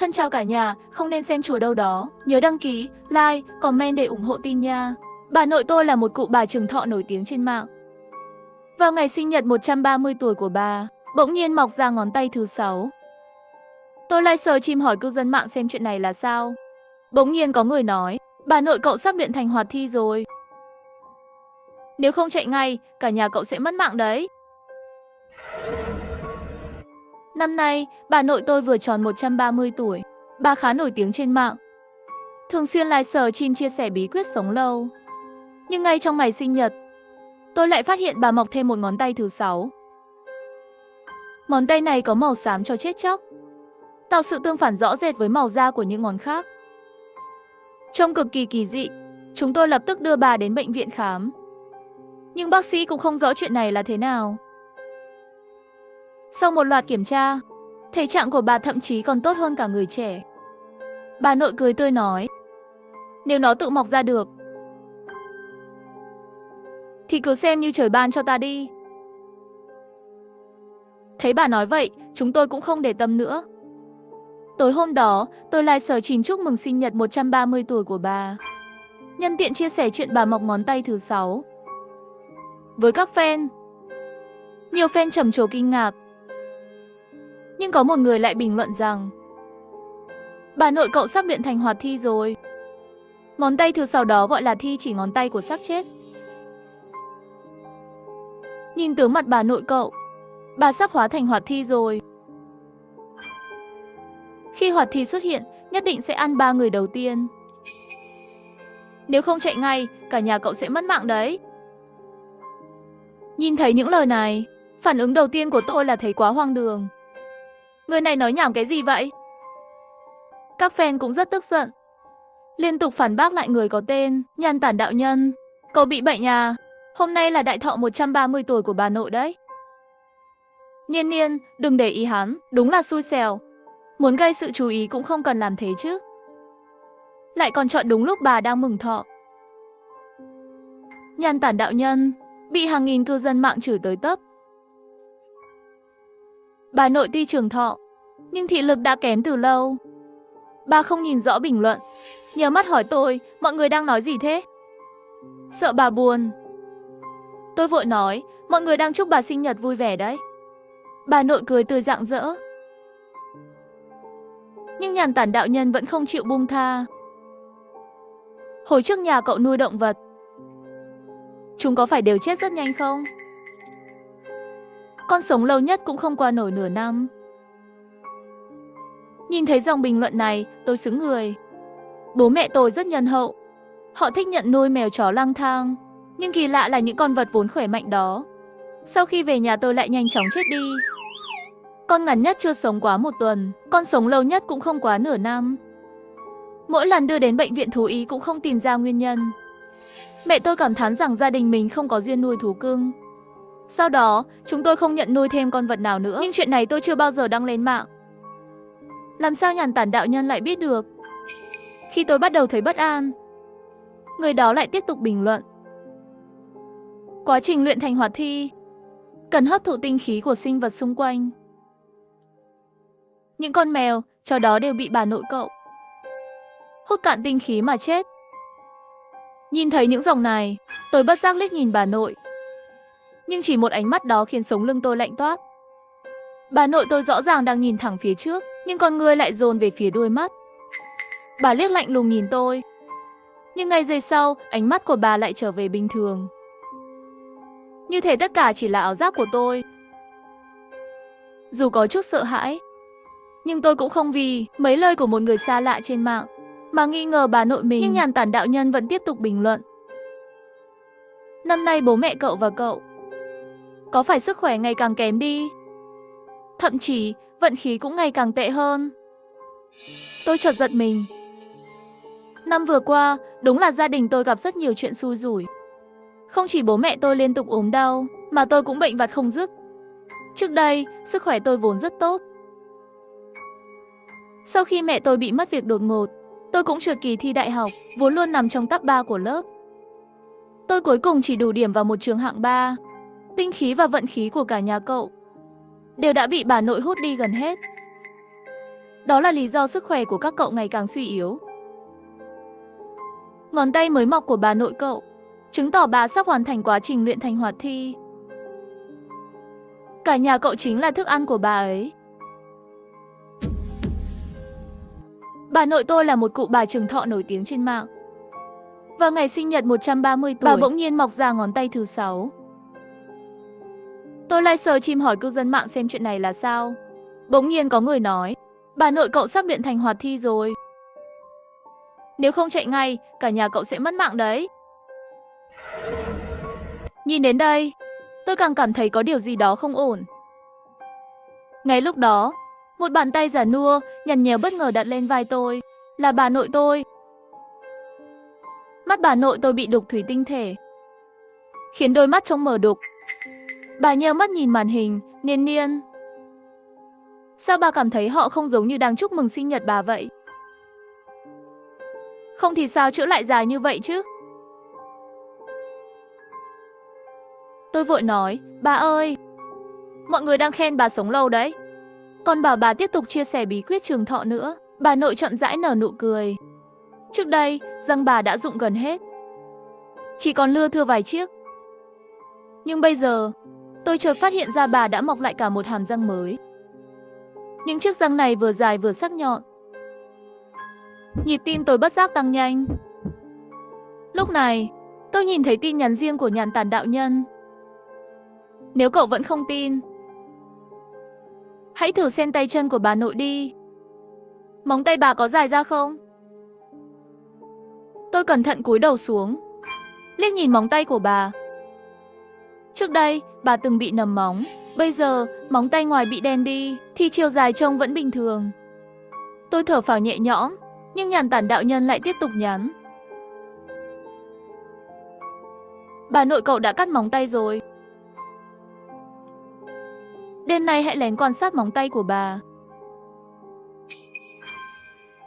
Thân chào cả nhà, không nên xem chùa đâu đó. Nhớ đăng ký, like, comment để ủng hộ team nha. Bà nội tôi là một cụ bà trường thọ nổi tiếng trên mạng. Vào ngày sinh nhật 130 tuổi của bà, bỗng nhiên mọc ra ngón tay thứ 6. Tôi like search chim hỏi cư dân mạng xem chuyện này là sao. Bỗng nhiên có người nói, bà nội cậu sắp luyện thành hoạt thi rồi. Nếu không chạy ngay, cả nhà cậu sẽ mất mạng đấy. Năm nay, bà nội tôi vừa tròn 130 tuổi. Bà khá nổi tiếng trên mạng. Thường xuyên live stream chia sẻ bí quyết sống lâu. Nhưng ngay trong ngày sinh nhật, tôi lại phát hiện bà mọc thêm một ngón tay thứ 6. Ngón tay này có màu xám cho chết chóc, tạo sự tương phản rõ rệt với màu da của những ngón khác. Trông cực kỳ kỳ dị, chúng tôi lập tức đưa bà đến bệnh viện khám. Nhưng bác sĩ cũng không rõ chuyện này là thế nào. Sau một loạt kiểm tra, thể trạng của bà thậm chí còn tốt hơn cả người trẻ. Bà nội cười tươi nói, nếu nó tự mọc ra được, thì cứ xem như trời ban cho ta đi. Thấy bà nói vậy, chúng tôi cũng không để tâm nữa. Tối hôm đó, tôi live stream chúc mừng sinh nhật 130 tuổi của bà. Nhân tiện chia sẻ chuyện bà mọc ngón tay thứ 6. Với các fan, nhiều fan trầm trồ kinh ngạc. Nhưng có một người lại bình luận rằng, bà nội cậu sắp luyện thành hoạt thi rồi. Ngón tay thứ 6 đó gọi là thi chỉ ngón tay của xác chết. Nhìn tướng mặt bà nội cậu, bà sắp hóa thành hoạt thi rồi. Khi hoạt thi xuất hiện, nhất định sẽ ăn 3 người đầu tiên. Nếu không chạy ngay, cả nhà cậu sẽ mất mạng đấy. Nhìn thấy những lời này, phản ứng đầu tiên của tôi là thấy quá hoang đường. Người này nói nhảm cái gì vậy? Các fan cũng rất tức giận, liên tục phản bác lại người có tên Nhan Tản đạo nhân. Cậu bị bệnh à? Hôm nay là đại thọ 130 tuổi của bà nội đấy. Nhiên Nhiên, đừng để ý hắn, đúng là xui xẻo. Muốn gây sự chú ý cũng không cần làm thế chứ. Lại còn chọn đúng lúc bà đang mừng thọ. Nhan Tản đạo nhân bị hàng nghìn cư dân mạng chửi tới tấp. Bà nội tuy trường thọ, nhưng thị lực đã kém từ lâu. Bà không nhìn rõ bình luận, nhờ mắt hỏi tôi, mọi người đang nói gì thế? Sợ bà buồn. Tôi vội nói, mọi người đang chúc bà sinh nhật vui vẻ đấy. Bà nội cười tươi rạng rỡ. Nhưng Nhan Tản đạo nhân vẫn không chịu buông tha. Hồi trước nhà cậu nuôi động vật, chúng có phải đều chết rất nhanh không? Con sống lâu nhất cũng không qua nổi nửa năm. Nhìn thấy dòng bình luận này, tôi sững người. Bố mẹ tôi rất nhân hậu. Họ thích nhận nuôi mèo chó lang thang. Nhưng kỳ lạ là những con vật vốn khỏe mạnh đó, sau khi về nhà tôi lại nhanh chóng chết đi. Con ngắn nhất chưa sống quá 1 tuần, con sống lâu nhất cũng không quá nửa năm. Mỗi lần đưa đến bệnh viện thú y cũng không tìm ra nguyên nhân. Mẹ tôi cảm thán rằng gia đình mình không có duyên nuôi thú cưng. Sau đó, chúng tôi không nhận nuôi thêm con vật nào nữa. Nhưng chuyện này tôi chưa bao giờ đăng lên mạng. Làm sao Nhan Tản đạo nhân lại biết được? Khi tôi bắt đầu thấy bất an, người đó lại tiếp tục bình luận. Quá trình luyện thành hoạt thi cần hấp thụ tinh khí của sinh vật xung quanh. Những con mèo, chó đó đều bị bà nội cậu hút cạn tinh khí mà chết. Nhìn thấy những dòng này, tôi bất giác liếc nhìn bà nội. Nhưng chỉ một ánh mắt đó khiến sống lưng tôi lạnh toát. Bà nội tôi rõ ràng đang nhìn thẳng phía trước, nhưng con ngươi lại dồn về phía đuôi mắt. Bà liếc lạnh lùng nhìn tôi. Nhưng ngay giây sau, ánh mắt của bà lại trở về bình thường. Như thể tất cả chỉ là ảo giác của tôi. Dù có chút sợ hãi, nhưng tôi cũng không vì mấy lời của một người xa lạ trên mạng mà nghi ngờ bà nội mình. Nhưng Nhan Tản đạo nhân vẫn tiếp tục bình luận. Năm nay bố mẹ cậu và cậu có phải sức khỏe ngày càng kém đi? Thậm chí vận khí cũng ngày càng tệ hơn. Tôi chợt giật mình. Năm vừa qua, đúng là gia đình tôi gặp rất nhiều chuyện xui rủi. Không chỉ bố mẹ tôi liên tục ốm đau, mà tôi cũng bệnh vặt không dứt. Trước đây, sức khỏe tôi vốn rất tốt. Sau khi mẹ tôi bị mất việc đột ngột, tôi cũng trượt kỳ thi đại học, vốn luôn nằm trong top 3 của lớp. Tôi cuối cùng chỉ đủ điểm vào một trường hạng 3. Tinh khí và vận khí của cả nhà cậu đều đã bị bà nội hút đi gần hết. Đó là lý do sức khỏe của các cậu ngày càng suy yếu. Ngón tay mới mọc của bà nội cậu chứng tỏ bà sắp hoàn thành quá trình luyện thành hoạt thi. Cả nhà cậu chính là thức ăn của bà ấy. Bà nội tôi là một cụ bà trường thọ nổi tiếng trên mạng. Vào ngày sinh nhật 130 tuổi, bà bỗng nhiên mọc ra ngón tay thứ 6. Tôi livestream hỏi cư dân mạng xem chuyện này là sao. Bỗng nhiên có người nói, bà nội cậu sắp luyện thành hoạt thi rồi. Nếu không chạy ngay, cả nhà cậu sẽ mất mạng đấy. Nhìn đến đây, tôi càng cảm thấy có điều gì đó không ổn. Ngay lúc đó, một bàn tay già nua, nhằn nhèo bất ngờ đặt lên vai tôi. Là bà nội tôi. Mắt bà nội tôi bị đục thủy tinh thể, khiến đôi mắt trông mờ đục. Bà nheo mắt nhìn màn hình, niên niên. Sao bà cảm thấy họ không giống như đang chúc mừng sinh nhật bà vậy? Không thì sao chữa lại dài như vậy chứ? Tôi vội nói, bà ơi, mọi người đang khen bà sống lâu đấy. Còn bảo bà tiếp tục chia sẻ bí quyết trường thọ nữa. Bà nội chậm rãi nở nụ cười. Trước đây, răng bà đã rụng gần hết, chỉ còn lưa thưa vài chiếc. Nhưng bây giờ, tôi chợt phát hiện ra bà đã mọc lại cả một hàm răng mới. Những chiếc răng này vừa dài vừa sắc nhọn. Nhịp tim tôi bất giác tăng nhanh. Lúc này, tôi nhìn thấy tin nhắn riêng của Nhàn Tản đạo nhân. Nếu cậu vẫn không tin, hãy thử xem tay chân của bà nội đi. Móng tay bà có dài ra không? Tôi cẩn thận cúi đầu xuống, liếc nhìn móng tay của bà. Trước đây, bà từng bị nầm móng. Bây giờ, móng tay ngoài bị đen đi, thì chiều dài trông vẫn bình thường. Tôi thở phào nhẹ nhõm, nhưng Nhàn Tản đạo nhân lại tiếp tục nhắn. Bà nội cậu đã cắt móng tay rồi. Đêm nay hãy lén quan sát móng tay của bà.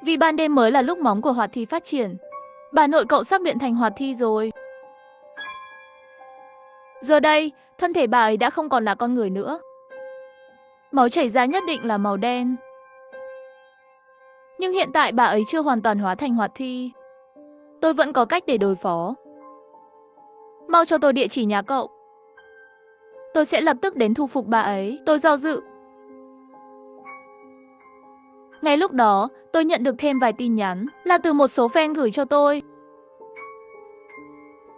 Vì ban đêm mới là lúc móng của hoạt thi phát triển. Bà nội cậu sắp luyện thành hoạt thi rồi. Giờ đây, thân thể bà ấy đã không còn là con người nữa. Máu chảy ra nhất định là màu đen. Nhưng hiện tại bà ấy chưa hoàn toàn hóa thành hoạt thi. Tôi vẫn có cách để đối phó. Mau cho tôi địa chỉ nhà cậu. Tôi sẽ lập tức đến thu phục bà ấy. Tôi do dự. Ngay lúc đó, tôi nhận được thêm vài tin nhắn là từ một số fan gửi cho tôi.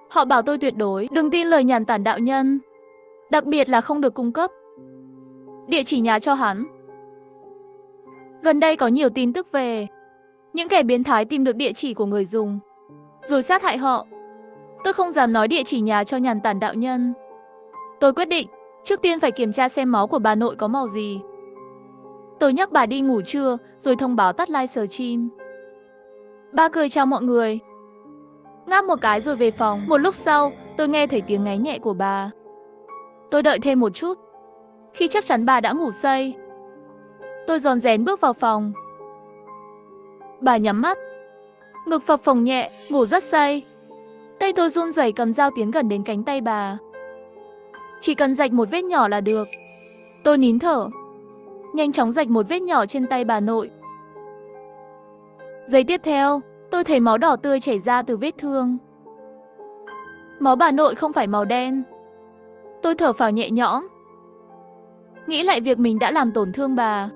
Họ bảo tôi tuyệt đối đừng tin lời Nhàn Tản đạo nhân, đặc biệt là không được cung cấp địa chỉ nhà cho hắn. Gần đây có nhiều tin tức về những kẻ biến thái tìm được địa chỉ của người dùng rồi sát hại họ. Tôi không dám nói địa chỉ nhà cho Nhàn Tản đạo nhân. Tôi quyết định trước tiên phải kiểm tra xem máu của bà nội có màu gì. Tôi nhắc bà đi ngủ trưa rồi thông báo tắt livestream. Bà cười chào mọi người, ngáp một cái rồi về phòng. Một lúc sau, tôi nghe thấy tiếng ngáy nhẹ của bà. Tôi đợi thêm một chút. Khi chắc chắn bà đã ngủ say, tôi rón rén bước vào phòng. Bà nhắm mắt, ngực phập phồng nhẹ, ngủ rất say. Tay tôi run rẩy cầm dao tiến gần đến cánh tay bà. Chỉ cần rạch một vết nhỏ là được. Tôi nín thở, nhanh chóng rạch một vết nhỏ trên tay bà nội. Giây tiếp theo, tôi thấy máu đỏ tươi chảy ra từ vết thương. Máu bà nội không phải màu đen. Tôi thở phào nhẹ nhõm. Nghĩ lại việc mình đã làm tổn thương bà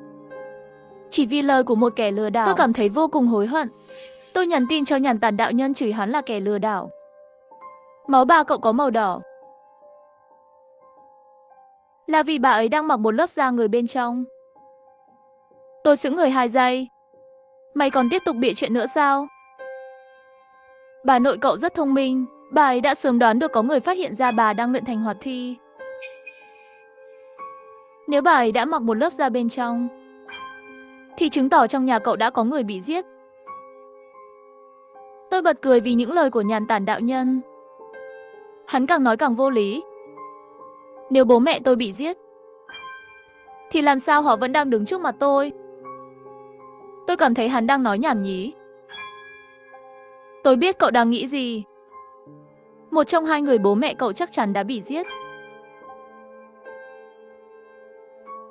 chỉ vì lời của một kẻ lừa đảo. Tôi cảm thấy vô cùng hối hận. Tôi nhắn tin cho Nhàn Tản đạo nhân chửi hắn là kẻ lừa đảo. Máu bà cậu có màu đỏ là vì bà ấy đang mặc một lớp da người bên trong. Tôi sững người 2 giây. Mày còn tiếp tục bịa chuyện nữa sao? Bà nội cậu rất thông minh. Bà ấy đã sớm đoán được có người phát hiện ra bà đang luyện thành hoạt thi. Nếu bà ấy đã mặc một lớp da bên trong, thì chứng tỏ trong nhà cậu đã có người bị giết. Tôi bật cười vì những lời của Nhàn Tản đạo nhân. Hắn càng nói càng vô lý. Nếu bố mẹ tôi bị giết, thì làm sao họ vẫn đang đứng trước mặt tôi? Tôi cảm thấy hắn đang nói nhảm nhí. Tôi biết cậu đang nghĩ gì. Một trong 2 người bố mẹ cậu chắc chắn đã bị giết.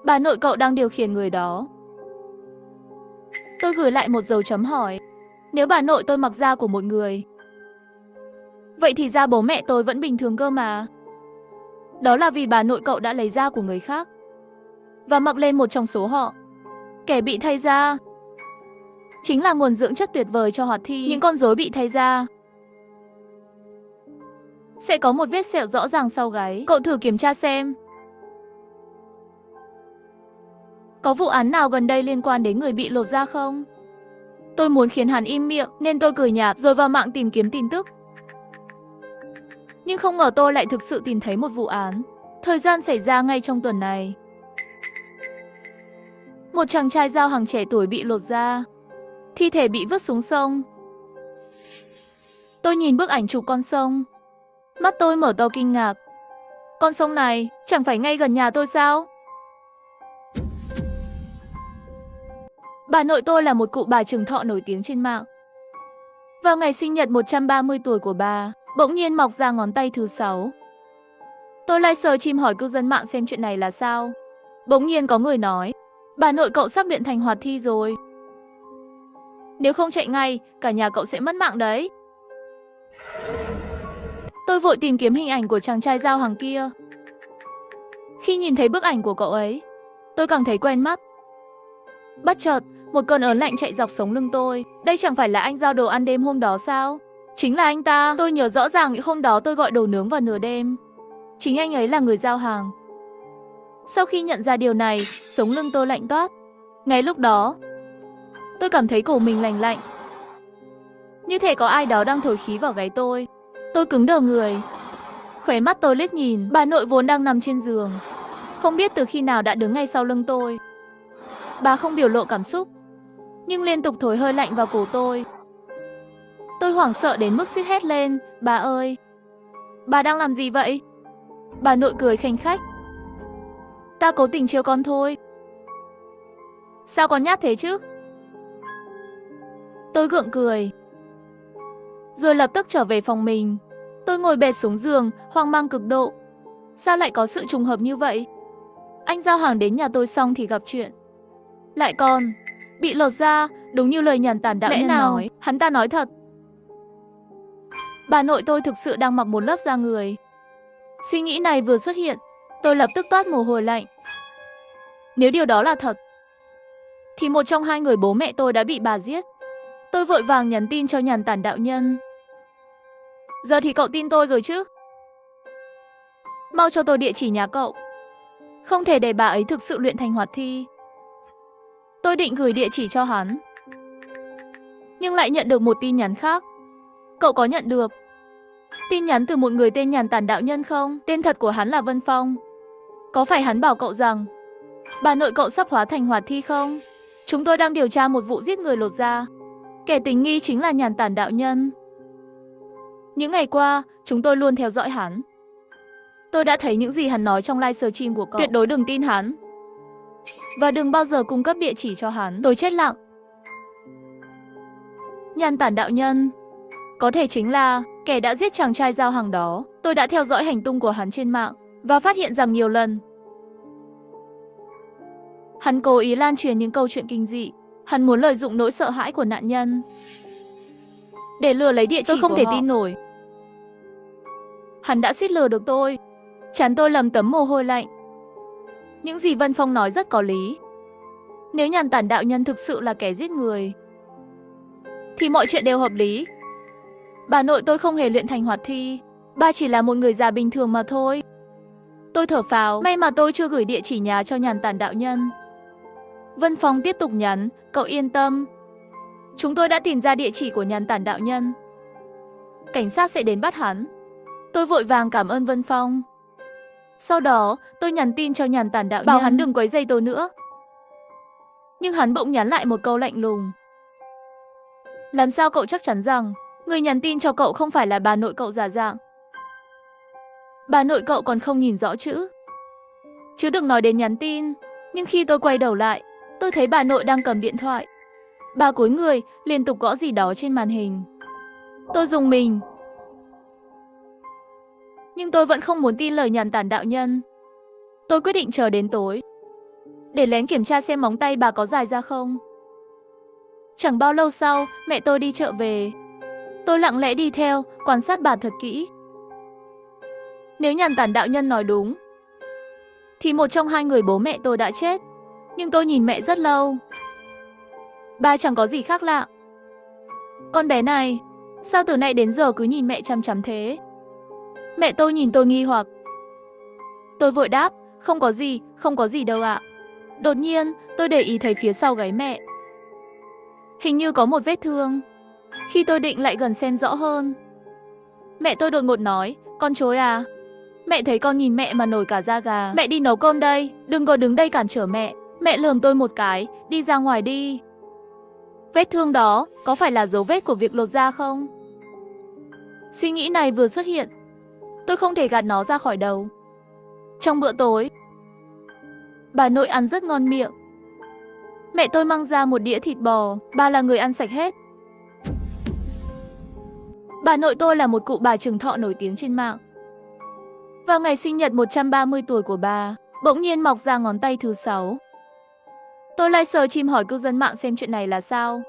Bà nội cậu đang điều khiển người đó. Tôi gửi lại một dấu chấm hỏi. Nếu bà nội tôi mặc da của một người, vậy thì da bố mẹ tôi vẫn bình thường cơ mà. Đó là vì bà nội cậu đã lấy da của người khác và mặc lên một trong số họ. Kẻ bị thay da chính là nguồn dưỡng chất tuyệt vời cho hoạt thi. Những con rối bị thay da sẽ có một vết sẹo rõ ràng sau gáy. Cậu thử kiểm tra xem. Có vụ án nào gần đây liên quan đến người bị lột da không? Tôi muốn khiến hắn im miệng nên tôi cười nhạt rồi vào mạng tìm kiếm tin tức. Nhưng không ngờ tôi lại thực sự tìm thấy một vụ án. Thời gian xảy ra ngay trong tuần này. Một chàng trai giao hàng trẻ tuổi bị lột da, thi thể bị vứt xuống sông. Tôi nhìn bức ảnh chụp con sông, mắt tôi mở to kinh ngạc. Con sông này chẳng phải ngay gần nhà tôi sao? Bà nội tôi là một cụ bà trường thọ nổi tiếng trên mạng. Vào ngày sinh nhật 130 tuổi của bà, bỗng nhiên mọc ra ngón tay thứ 6. Tôi live stream hỏi cư dân mạng xem chuyện này là sao. Bỗng nhiên có người nói, bà nội cậu sắp luyện thành hoạt thi rồi. Nếu không chạy ngay, cả nhà cậu sẽ mất mạng đấy. Tôi vội tìm kiếm hình ảnh của chàng trai giao hàng kia. Khi nhìn thấy bức ảnh của cậu ấy, tôi càng thấy quen mắt. Bất chợt, một cơn ớn lạnh chạy dọc sống lưng tôi. Đây chẳng phải là anh giao đồ ăn đêm hôm đó sao? Chính là anh ta. Tôi nhớ rõ ràng những hôm đó tôi gọi đồ nướng vào nửa đêm. Chính anh ấy là người giao hàng. Sau khi nhận ra điều này, sống lưng tôi lạnh toát. Ngay lúc đó, tôi cảm thấy cổ mình lành lạnh. Như thể có ai đó đang thổi khí vào gáy tôi. Tôi cứng đờ người. Khóe mắt tôi liếc nhìn bà nội vốn đang nằm trên giường. Không biết từ khi nào đã đứng ngay sau lưng tôi. Bà không biểu lộ cảm xúc, nhưng liên tục thổi hơi lạnh vào cổ tôi. Tôi hoảng sợ đến mức suýt hét lên, bà ơi! Bà đang làm gì vậy? Bà nội cười khanh khách. Ta cố tình trêu con thôi. Sao con nhát thế chứ? Tôi gượng cười, rồi lập tức trở về phòng mình. Tôi ngồi bệt xuống giường, hoang mang cực độ. Sao lại có sự trùng hợp như vậy? Anh giao hàng đến nhà tôi xong thì gặp chuyện. Lại còn bị lột da, đúng như lời nhàn tản đạo nhân nói. Hắn ta nói thật. Bà nội tôi thực sự đang mặc một lớp da người. Suy nghĩ này vừa xuất hiện, tôi lập tức toát mồ hôi lạnh. Nếu điều đó là thật, thì một trong hai người bố mẹ tôi đã bị bà giết. Tôi vội vàng nhắn tin cho nhàn tản đạo nhân. Giờ thì cậu tin tôi rồi chứ? Mau cho tôi địa chỉ nhà cậu. Không thể để bà ấy thực sự luyện thành hoạt thi. Tôi định gửi địa chỉ cho hắn, nhưng lại nhận được một tin nhắn khác. Cậu có nhận được tin nhắn từ một người tên nhàn tản đạo nhân không? Tên thật của hắn là Vân Phong. Có phải hắn bảo cậu rằng bà nội cậu sắp hóa thành hoạt thi không? Chúng tôi đang điều tra một vụ giết người lột da. Kẻ tình nghi chính là nhàn tản đạo nhân. Những ngày qua, chúng tôi luôn theo dõi hắn. Tôi đã thấy những gì hắn nói trong live stream của cậu. Tuyệt đối đừng tin hắn. Và đừng bao giờ cung cấp địa chỉ cho hắn. Tôi chết lặng. Nhàn tản đạo nhân có thể chính là kẻ đã giết chàng trai giao hàng đó. Tôi đã theo dõi hành tung của hắn trên mạng và phát hiện rằng nhiều lần hắn cố ý lan truyền những câu chuyện kinh dị. Hắn muốn lợi dụng nỗi sợ hãi của nạn nhân để lừa lấy địa chỉ của họ. Tôi không thể tin nổi. Hắn đã suýt lừa được tôi. Trán tôi lấm tấm mồ hôi lạnh. Những gì Vân Phong nói rất có lý. Nếu nhàn tản đạo nhân thực sự là kẻ giết người, thì mọi chuyện đều hợp lý. Bà nội tôi không hề luyện thành hoạt thi. Bà chỉ là một người già bình thường mà thôi. Tôi thở phào. May mà tôi chưa gửi địa chỉ nhà cho nhàn tản đạo nhân. Vân Phong tiếp tục nhắn. Cậu yên tâm. Chúng tôi đã tìm ra địa chỉ của nhàn tản đạo nhân. Cảnh sát sẽ đến bắt hắn. Tôi vội vàng cảm ơn Vân Phong. Sau đó, tôi nhắn tin cho nhàn tản đạo nhân, bảo hắn đừng quấy rầy tôi nữa. Nhưng hắn bỗng nhắn lại một câu lạnh lùng. Làm sao cậu chắc chắn rằng người nhắn tin cho cậu không phải là bà nội cậu giả dạng? Bà nội cậu còn không nhìn rõ chữ. Chứ đừng nói đến nhắn tin. Nhưng khi tôi quay đầu lại, tôi thấy bà nội đang cầm điện thoại. Bà cúi người, liên tục gõ gì đó trên màn hình. Tôi rùng mình. Nhưng tôi vẫn không muốn tin lời nhàn tản đạo nhân. Tôi quyết định chờ đến tối để lén kiểm tra xem móng tay bà có dài ra không. Chẳng bao lâu sau, mẹ tôi đi chợ về. Tôi lặng lẽ đi theo, quan sát bà thật kỹ. Nếu Nhàn Tản đạo nhân nói đúng, thì một trong hai người bố mẹ tôi đã chết. Nhưng tôi nhìn mẹ rất lâu. Bà chẳng có gì khác lạ. Con bé này, sao từ nãy đến giờ cứ nhìn mẹ chằm chằm thế? Mẹ tôi nhìn tôi nghi hoặc. Tôi vội đáp, không có gì đâu ạ. Đột nhiên, tôi để ý thấy phía sau gáy mẹ hình như có một vết thương. Khi tôi định lại gần xem rõ hơn, mẹ tôi đột ngột nói, con chối à? Mẹ thấy con nhìn mẹ mà nổi cả da gà. Mẹ đi nấu cơm đây, đừng có đứng đây cản trở mẹ. Mẹ lườm tôi một cái, đi ra ngoài đi. Vết thương đó có phải là dấu vết của việc lột da không? Suy nghĩ này vừa xuất hiện, tôi không thể gạt nó ra khỏi đầu. Trong bữa tối, bà nội ăn rất ngon miệng. Mẹ tôi mang ra một đĩa thịt bò, bà là người ăn sạch hết. Bà nội tôi là một cụ bà trường thọ nổi tiếng trên mạng. Vào ngày sinh nhật 130 tuổi của bà, bỗng nhiên mọc ra ngón tay thứ 6. Tôi livestream chim hỏi cư dân mạng xem chuyện này là sao.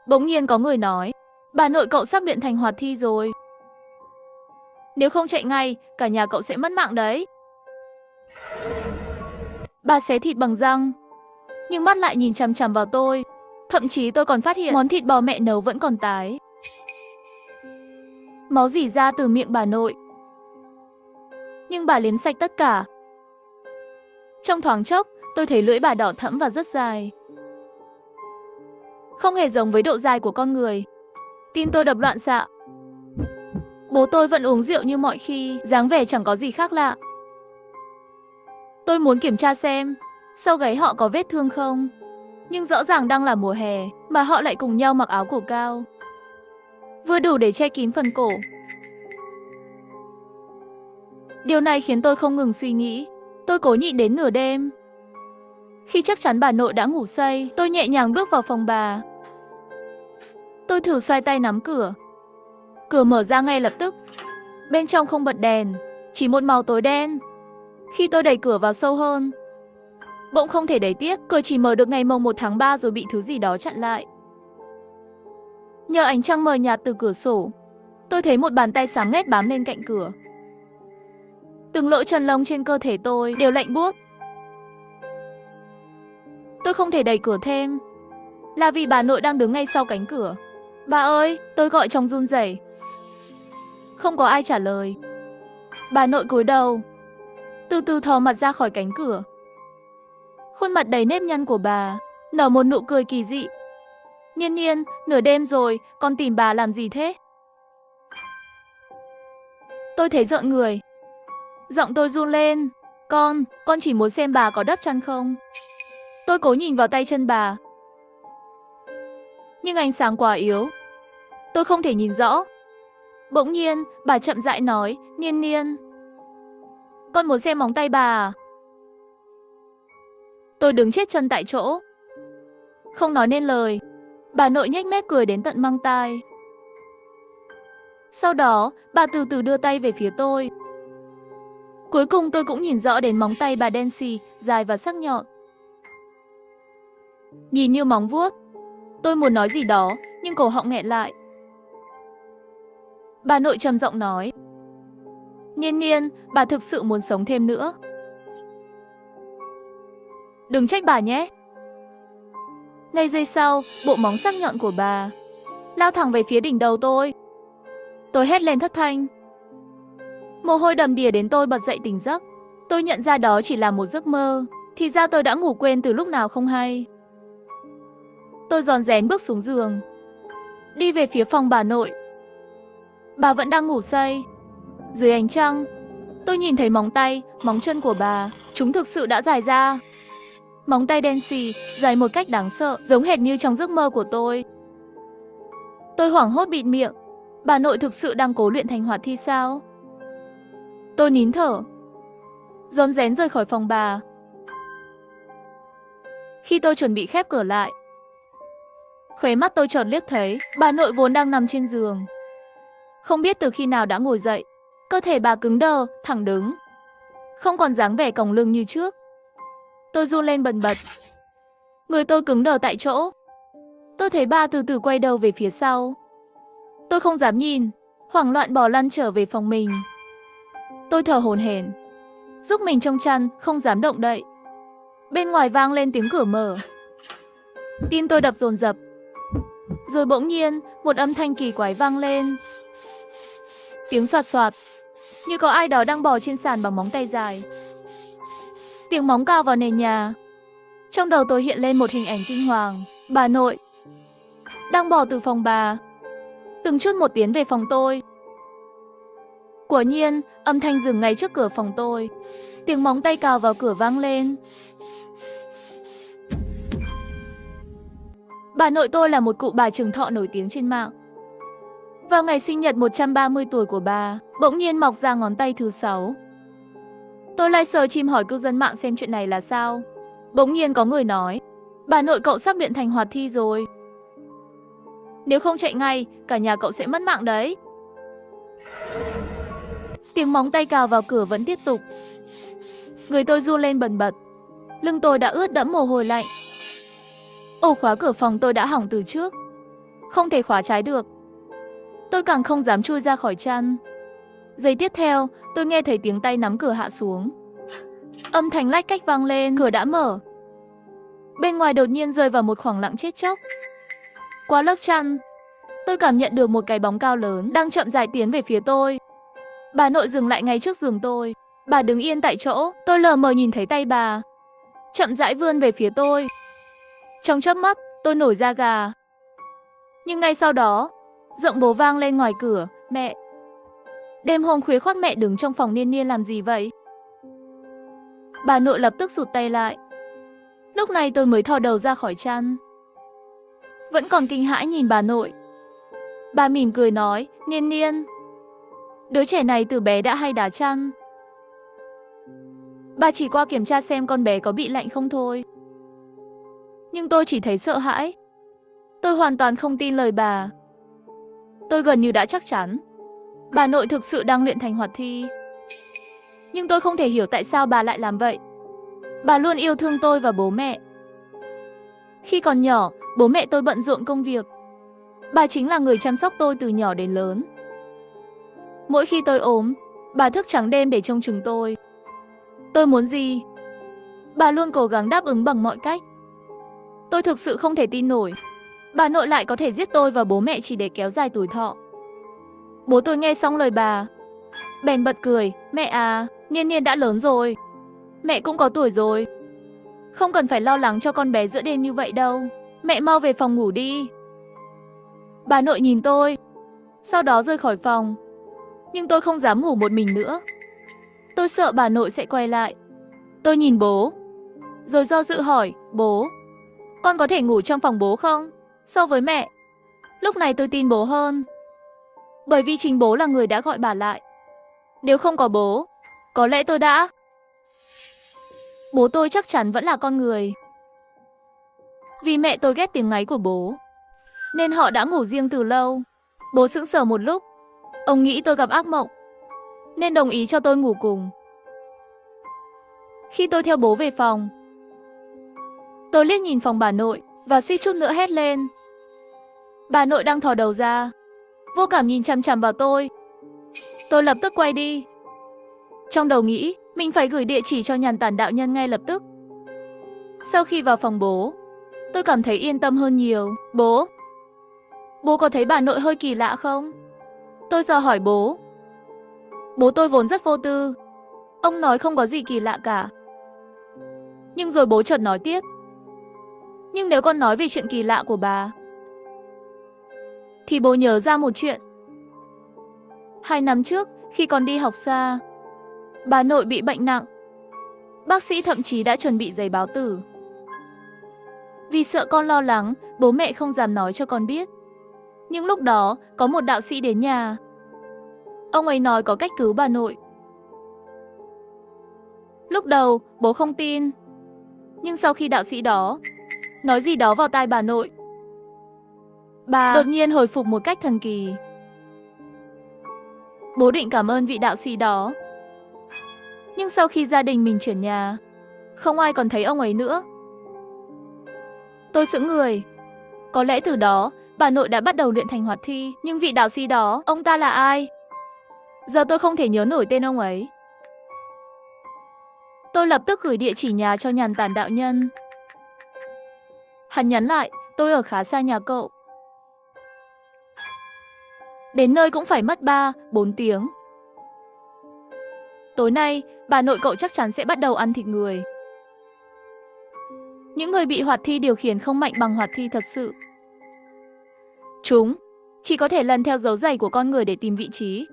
Bỗng nhiên có người nói, bà nội cậu sắp luyện thành hoạt thi rồi. Nếu không chạy ngay, cả nhà cậu sẽ mất mạng đấy. Bà xé thịt bằng răng, nhưng mắt lại nhìn chằm chằm vào tôi. Thậm chí tôi còn phát hiện món thịt bò mẹ nấu vẫn còn tái. Máu rỉ ra từ miệng bà nội. Nhưng bà liếm sạch tất cả. Trong thoáng chốc, tôi thấy lưỡi bà đỏ thẫm và rất dài. Không hề giống với độ dài của con người. Tim tôi đập loạn xạ. Bố tôi vẫn uống rượu như mọi khi, dáng vẻ chẳng có gì khác lạ. Tôi muốn kiểm tra xem sau gáy họ có vết thương không. Nhưng rõ ràng đang là mùa hè mà họ lại cùng nhau mặc áo cổ cao, vừa đủ để che kín phần cổ. Điều này khiến tôi không ngừng suy nghĩ. Tôi cố nhịn đến nửa đêm. Khi chắc chắn bà nội đã ngủ say, tôi nhẹ nhàng bước vào phòng bà. Tôi thử xoay tay nắm cửa. Cửa mở ra ngay lập tức. Bên trong không bật đèn, chỉ một màu tối đen. Khi tôi đẩy cửa vào sâu hơn, bỗng không thể đẩy tiếp. Cửa chỉ mở được ngày mồng 1 tháng 3 rồi bị thứ gì đó chặn lại. Nhờ ánh trăng mờ nhạt từ cửa sổ, tôi thấy một bàn tay xám nghét bám lên cạnh cửa. Từng lỗ chân lông trên cơ thể tôi đều lạnh buốt. Tôi không thể đẩy cửa thêm, là vì bà nội đang đứng ngay sau cánh cửa. Bà ơi, tôi gọi trong run rẩy. Không có ai trả lời. Bà nội cúi đầu, từ từ thò mặt ra khỏi cánh cửa. Khuôn mặt đầy nếp nhăn của bà nở một nụ cười kỳ dị. Nhiên Nhiên, nửa đêm rồi, con tìm bà làm gì thế? Tôi thấy rợn người. Giọng tôi run lên. Con chỉ muốn xem bà có đắp chăn không. Tôi cố nhìn vào tay chân bà, nhưng ánh sáng quá yếu, tôi không thể nhìn rõ. Bỗng nhiên, bà chậm rãi nói, Nhiên Nhiên, con muốn xem móng tay bà à? Tôi đứng chết chân tại chỗ, không nói nên lời. Bà nội nhếch mép cười đến tận mang tai. Sau đó, bà từ từ đưa tay về phía tôi. Cuối cùng tôi cũng nhìn rõ đến móng tay bà đen xì, dài và sắc nhọn, nhìn như móng vuốt. Tôi muốn nói gì đó, nhưng cổ họng nghẹn lại. Bà nội trầm giọng nói, Nhiên Nhiên, bà thực sự muốn sống thêm nữa. Đừng trách bà nhé. Ngay giây sau, bộ móng sắc nhọn của bà lao thẳng về phía đỉnh đầu tôi. Tôi hét lên thất thanh. Mồ hôi đầm đìa đến tôi bật dậy tỉnh giấc. Tôi nhận ra đó chỉ là một giấc mơ. Thì ra tôi đã ngủ quên từ lúc nào không hay. Tôi rón rén bước xuống giường, đi về phía phòng bà nội. Bà vẫn đang ngủ say. Dưới ánh trăng, tôi nhìn thấy móng tay, móng chân của bà. Chúng thực sự đã dài ra. Móng tay đen xì, dài một cách đáng sợ, giống hệt như trong giấc mơ của tôi. Tôi hoảng hốt bịt miệng. Bà nội thực sự đang cố luyện thành hoạt thi sao? Tôi nín thở, rón rén rời khỏi phòng bà. Khi tôi chuẩn bị khép cửa lại, khóe mắt tôi chợt liếc thấy bà nội vốn đang nằm trên giường. Không biết từ khi nào đã ngồi dậy. Cơ thể bà cứng đờ, thẳng đứng, không còn dáng vẻ còng lưng như trước. Tôi run lên bần bật. Người tôi cứng đờ tại chỗ. Tôi thấy ba từ từ quay đầu về phía sau. Tôi không dám nhìn, hoảng loạn bò lăn trở về phòng mình. Tôi thở hổn hển, giúp mình trong chăn, không dám động đậy. Bên ngoài vang lên tiếng cửa mở. Tim tôi đập dồn dập. Rồi bỗng nhiên, một âm thanh kỳ quái vang lên. Tiếng xoạt xoạt, như có ai đó đang bò trên sàn bằng móng tay dài. Tiếng móng cào vào nền nhà. Trong đầu tôi hiện lên một hình ảnh kinh hoàng. Bà nội đang bò từ phòng bà, từng chút một tiến về phòng tôi. Quả nhiên, âm thanh dừng ngay trước cửa phòng tôi. Tiếng móng tay cào vào cửa vang lên. Bà nội tôi là một cụ bà trường thọ nổi tiếng trên mạng. Vào ngày sinh nhật 130 tuổi của bà, bỗng nhiên mọc ra ngón tay thứ 6. Tôi livestream chim hỏi cư dân mạng xem chuyện này là sao. Bỗng nhiên có người nói, bà nội cậu sắp luyện thành hoạt thi rồi. Nếu không chạy ngay, cả nhà cậu sẽ mất mạng đấy. Tiếng móng tay cào vào cửa vẫn tiếp tục. Người tôi run lên bần bật. Lưng tôi đã ướt đẫm mồ hôi lạnh. Ổ khóa cửa phòng tôi đã hỏng từ trước. Không thể khóa trái được. Tôi càng không dám chui ra khỏi chăn. Giây tiếp theo, tôi nghe thấy tiếng tay nắm cửa hạ xuống. Âm thanh lách cách vang lên, cửa đã mở. Bên ngoài đột nhiên rơi vào một khoảng lặng chết chóc. Qua lớp chăn, tôi cảm nhận được một cái bóng cao lớn đang chậm rãi tiến về phía tôi. Bà nội dừng lại ngay trước giường tôi. Bà đứng yên tại chỗ, tôi lờ mờ nhìn thấy tay bà chậm rãi vươn về phía tôi. Trong chớp mắt, tôi nổi da gà. Nhưng ngay sau đó, giọng bố vang lên ngoài cửa, mẹ. Đêm hôm khuya khoắt mẹ đứng trong phòng Niên Niên làm gì vậy? Bà nội lập tức rụt tay lại. Lúc này tôi mới thò đầu ra khỏi chăn. Vẫn còn kinh hãi nhìn bà nội. Bà mỉm cười nói, Niên Niên, đứa trẻ này từ bé đã hay đá chăn. Bà chỉ qua kiểm tra xem con bé có bị lạnh không thôi. Nhưng tôi chỉ thấy sợ hãi. Tôi hoàn toàn không tin lời bà. Tôi gần như đã chắc chắn bà nội thực sự đang luyện thành hoạt thi. Nhưng tôi không thể hiểu tại sao bà lại làm vậy. Bà luôn yêu thương tôi và bố mẹ. Khi còn nhỏ, bố mẹ tôi bận rộn công việc. Bà chính là người chăm sóc tôi từ nhỏ đến lớn. Mỗi khi tôi ốm, bà thức trắng đêm để trông chừng tôi. Tôi muốn gì, bà luôn cố gắng đáp ứng bằng mọi cách. Tôi thực sự không thể tin nổi. Bà nội lại có thể giết tôi và bố mẹ chỉ để kéo dài tuổi thọ. Bố tôi nghe xong lời bà, bèn bật cười, mẹ à, Niên Niên đã lớn rồi. Mẹ cũng có tuổi rồi. Không cần phải lo lắng cho con bé giữa đêm như vậy đâu. Mẹ mau về phòng ngủ đi. Bà nội nhìn tôi, sau đó rời khỏi phòng. Nhưng tôi không dám ngủ một mình nữa. Tôi sợ bà nội sẽ quay lại. Tôi nhìn bố, rồi do dự hỏi, bố, con có thể ngủ trong phòng bố không? So với mẹ, lúc này tôi tin bố hơn. Bởi vì chính bố là người đã gọi bà lại. Nếu không có bố, có lẽ tôi đã... Bố tôi chắc chắn vẫn là con người. Vì mẹ tôi ghét tiếng ngáy của bố, nên họ đã ngủ riêng từ lâu. Bố sững sờ một lúc. Ông nghĩ tôi gặp ác mộng, nên đồng ý cho tôi ngủ cùng. Khi tôi theo bố về phòng, tôi liếc nhìn phòng bà nội và suýt chút nữa hét lên. Bà nội đang thò đầu ra, vô cảm nhìn chằm chằm vào tôi. Tôi lập tức quay đi. Trong đầu nghĩ mình phải gửi địa chỉ cho Nhàn Tản đạo nhân ngay lập tức. Sau khi vào phòng bố, tôi cảm thấy yên tâm hơn nhiều. Bố có thấy bà nội hơi kỳ lạ không? Tôi dò hỏi bố. Bố tôi vốn rất vô tư. Ông nói không có gì kỳ lạ cả. Nhưng rồi bố chợt nói tiếp. Nhưng nếu con nói về chuyện kỳ lạ của bà, thì bố nhớ ra một chuyện. 2 năm trước, khi con đi học xa, bà nội bị bệnh nặng. Bác sĩ thậm chí đã chuẩn bị giấy báo tử. Vì sợ con lo lắng, bố mẹ không dám nói cho con biết. Nhưng lúc đó, có một đạo sĩ đến nhà. Ông ấy nói có cách cứu bà nội. Lúc đầu, bố không tin. Nhưng sau khi đạo sĩ đó nói gì đó vào tai bà nội, bà đột nhiên hồi phục một cách thần kỳ. Bố định cảm ơn vị đạo sĩ đó. Nhưng sau khi gia đình mình chuyển nhà, không ai còn thấy ông ấy nữa. Tôi sững người. Có lẽ từ đó, bà nội đã bắt đầu luyện thành hoạt thi. Nhưng vị đạo sĩ đó, ông ta là ai? Giờ tôi không thể nhớ nổi tên ông ấy. Tôi lập tức gửi địa chỉ nhà cho Nhàn Tản đạo nhân. Hắn nhắn lại, tôi ở khá xa nhà cậu. Đến nơi cũng phải mất 3-4 tiếng. Tối nay, bà nội cậu chắc chắn sẽ bắt đầu ăn thịt người. Những người bị hoạt thi điều khiển không mạnh bằng hoạt thi thật sự. Chúng chỉ có thể lần theo dấu giày của con người để tìm vị trí.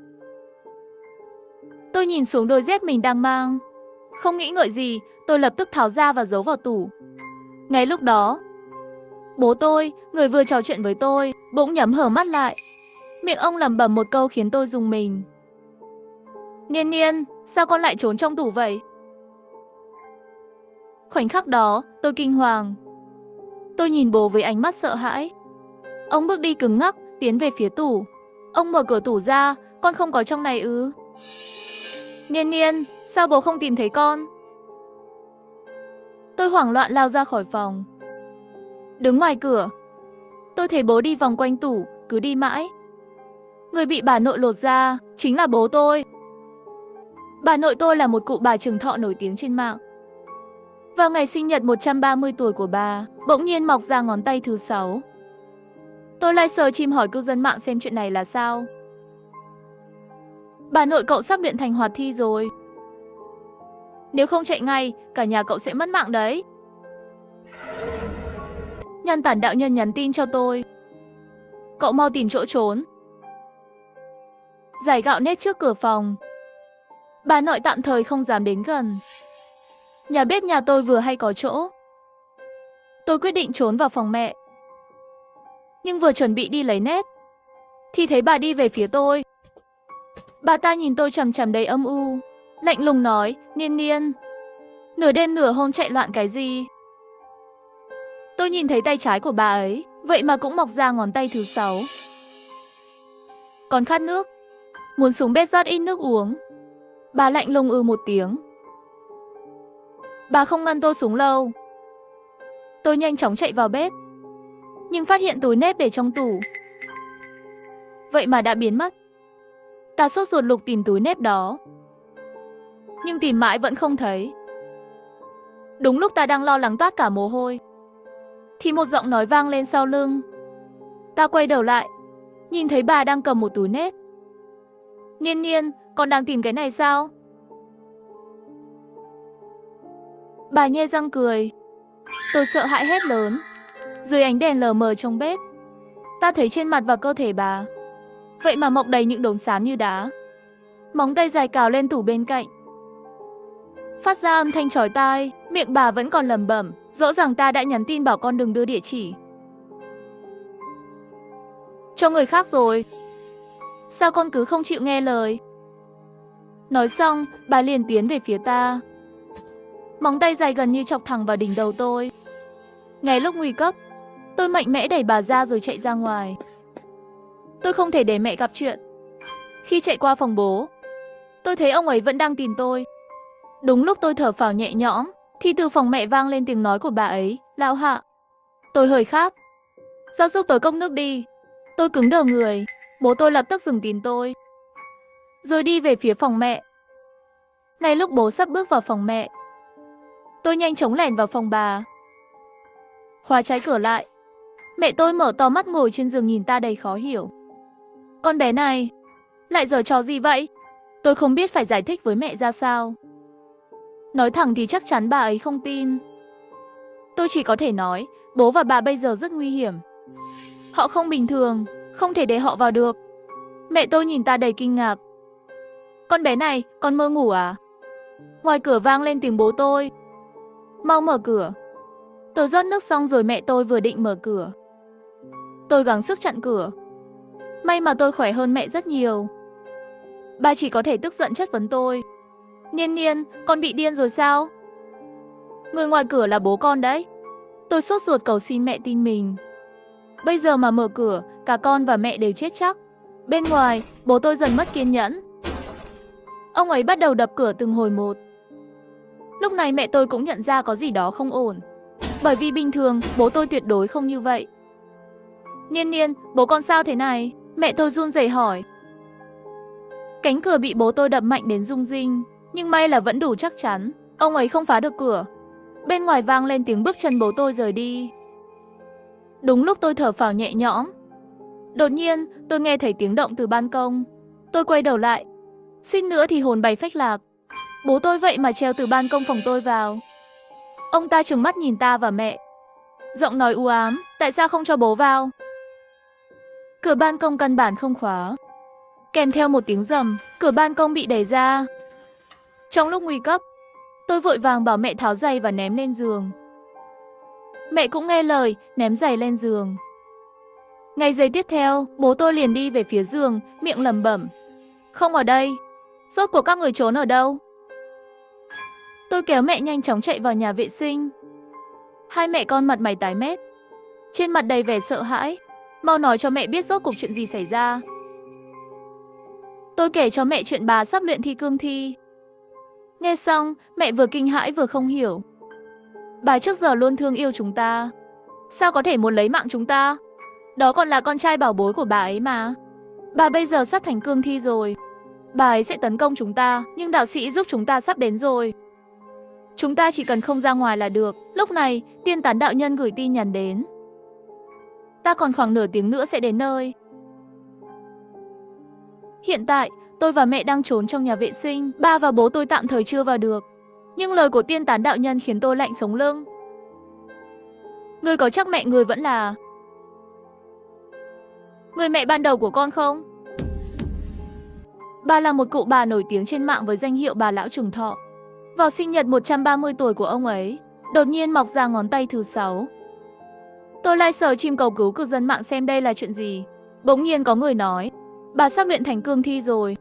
Tôi nhìn xuống đôi dép mình đang mang. Không nghĩ ngợi gì, tôi lập tức tháo ra và giấu vào tủ. Ngay lúc đó, bố tôi, người vừa trò chuyện với tôi, bỗng nhắm hờ mắt lại. Miệng ông lẩm bẩm một câu khiến tôi rùng mình. Niên Niên, sao con lại trốn trong tủ vậy? Khoảnh khắc đó, tôi kinh hoàng. Tôi nhìn bố với ánh mắt sợ hãi. Ông bước đi cứng ngắc, tiến về phía tủ. Ông mở cửa tủ ra, con không có trong này ư? Niên Niên, sao bố không tìm thấy con? Tôi hoảng loạn lao ra khỏi phòng. Đứng ngoài cửa, tôi thấy bố đi vòng quanh tủ, cứ đi mãi. Người bị bà nội lột ra chính là bố tôi. Bà nội tôi là một cụ bà trường thọ nổi tiếng trên mạng. Vào ngày sinh nhật 130 tuổi của bà, bỗng nhiên mọc ra ngón tay thứ 6. Tôi live stream hỏi cư dân mạng xem chuyện này là sao. Bà nội cậu sắp luyện thành hoạt thi rồi. Nếu không chạy ngay, cả nhà cậu sẽ mất mạng đấy. Nhàn Tản đạo nhân nhắn tin cho tôi. Cậu mau tìm chỗ trốn. Giải gạo nếp trước cửa phòng. Bà nội tạm thời không dám đến gần. Nhà bếp nhà tôi vừa hay có chỗ. Tôi quyết định trốn vào phòng mẹ. Nhưng vừa chuẩn bị đi lấy nếp thì thấy bà đi về phía tôi. Bà ta nhìn tôi chằm chằm đầy âm u, lạnh lùng nói, Niên Niên, nửa đêm nửa hôm chạy loạn cái gì? Tôi nhìn thấy tay trái của bà ấy, vậy mà cũng mọc ra ngón tay thứ 6. Còn khát nước, muốn xuống bếp rót ít nước uống. Bà lạnh lùng một tiếng. Bà không ngăn tôi xuống lâu. Tôi nhanh chóng chạy vào bếp, nhưng phát hiện túi nếp để trong tủ. Vậy mà đã biến mất. Ta sốt ruột lục tìm túi nếp đó, nhưng tìm mãi vẫn không thấy. Đúng lúc ta đang lo lắng toát cả mồ hôi, thì một giọng nói vang lên sau lưng. Ta quay đầu lại, nhìn thấy bà đang cầm một túi nếp. Niên Niên, con đang tìm cái này sao? Bà nhe răng cười. Tôi sợ hãi hét lớn. Dưới ánh đèn lờ mờ trong bếp, ta thấy trên mặt và cơ thể bà vậy mà mọc đầy những đốm xám như đá. Móng tay dài cào lên tủ bên cạnh, phát ra âm thanh chói tai. Miệng bà vẫn còn lẩm bẩm, rõ ràng ta đã nhắn tin bảo con đừng đưa địa chỉ cho người khác rồi. Sao con cứ không chịu nghe lời? Nói xong, bà liền tiến về phía ta. Móng tay dài gần như chọc thẳng vào đỉnh đầu tôi. Ngay lúc nguy cấp, tôi mạnh mẽ đẩy bà ra rồi chạy ra ngoài. Tôi không thể để mẹ gặp chuyện. Khi chạy qua phòng bố, tôi thấy ông ấy vẫn đang tìm tôi. Đúng lúc tôi thở phào nhẹ nhõm, thì từ phòng mẹ vang lên tiếng nói của bà ấy, Lão Hạ. Tôi hơi khát, sao giúp tôi cốc nước đi. Tôi cứng đờ người. Bố tôi lập tức dừng tìm tôi, rồi đi về phía phòng mẹ. Ngay lúc bố sắp bước vào phòng mẹ, tôi nhanh chóng lẻn vào phòng bà, khóa trái cửa lại. Mẹ tôi mở to mắt ngồi trên giường nhìn ta đầy khó hiểu. Con bé này lại giở trò gì vậy? Tôi không biết phải giải thích với mẹ ra sao. Nói thẳng thì chắc chắn bà ấy không tin. Tôi chỉ có thể nói, bố và bà bây giờ rất nguy hiểm. Họ không bình thường, không thể để họ vào được. Mẹ tôi nhìn ta đầy kinh ngạc. Con bé này, con mơ ngủ à? Ngoài cửa vang lên tiếng bố tôi. Mau mở cửa. Tôi rót nước xong rồi mẹ tôi vừa định mở cửa. Tôi gắng sức chặn cửa. May mà tôi khỏe hơn mẹ rất nhiều. Bà chỉ có thể tức giận chất vấn tôi. Niên Niên, con bị điên rồi sao? Người ngoài cửa là bố con đấy. Tôi sốt ruột cầu xin mẹ tin mình. Bây giờ mà mở cửa, cả con và mẹ đều chết chắc. Bên ngoài, bố tôi dần mất kiên nhẫn. Ông ấy bắt đầu đập cửa từng hồi một. Lúc này mẹ tôi cũng nhận ra có gì đó không ổn. Bởi vì bình thường, bố tôi tuyệt đối không như vậy. Niên Niên, bố con sao thế này? Mẹ tôi run rẩy hỏi. Cánh cửa bị bố tôi đập mạnh đến rung rinh, nhưng may là vẫn đủ chắc chắn. Ông ấy không phá được cửa. Bên ngoài vang lên tiếng bước chân bố tôi rời đi. Đúng lúc tôi thở phào nhẹ nhõm, đột nhiên tôi nghe thấy tiếng động từ ban công. Tôi quay đầu lại, suýt nữa thì hồn bay phách lạc. Bố tôi vậy mà treo từ ban công phòng tôi vào. Ông ta trừng mắt nhìn ta và mẹ, giọng nói u ám, tại sao không cho bố vào? Cửa ban công căn bản không khóa. Kèm theo một tiếng rầm, cửa ban công bị đẩy ra. Trong lúc nguy cấp, tôi vội vàng bảo mẹ tháo giày và ném lên giường. Mẹ cũng nghe lời, ném giày lên giường. Ngay giây tiếp theo, bố tôi liền đi về phía giường, miệng lẩm bẩm. Không ở đây. Rốt cuộc các người trốn ở đâu? Tôi kéo mẹ nhanh chóng chạy vào nhà vệ sinh. Hai mẹ con mặt mày tái mét, trên mặt đầy vẻ sợ hãi. Mau nói cho mẹ biết rốt cuộc chuyện gì xảy ra. Tôi kể cho mẹ chuyện bà sắp luyện thi cương thi. Nghe xong, mẹ vừa kinh hãi vừa không hiểu. Bà trước giờ luôn thương yêu chúng ta, sao có thể muốn lấy mạng chúng ta? Đó còn là con trai bảo bối của bà ấy mà. Bà bây giờ sắp thành cương thi rồi. Bà ấy sẽ tấn công chúng ta, nhưng đạo sĩ giúp chúng ta sắp đến rồi. Chúng ta chỉ cần không ra ngoài là được. Lúc này, tiên tán đạo nhân gửi tin nhắn đến. Ta còn khoảng nửa tiếng nữa sẽ đến nơi. Hiện tại, tôi và mẹ đang trốn trong nhà vệ sinh. Ba và bố tôi tạm thời chưa vào được. Nhưng lời của tiên tán đạo nhân khiến tôi lạnh sống lưng. Ngươi có chắc mẹ người vẫn là người mẹ ban đầu của con không? Bà là một cụ bà nổi tiếng trên mạng với danh hiệu bà lão trường thọ. Vào sinh nhật 130 tuổi của ông ấy, đột nhiên mọc ra ngón tay thứ 6. Tôi like search chim cầu cứu cư dân mạng xem đây là chuyện gì. Bỗng nhiên có người nói, bà sắp luyện thành cương thi rồi.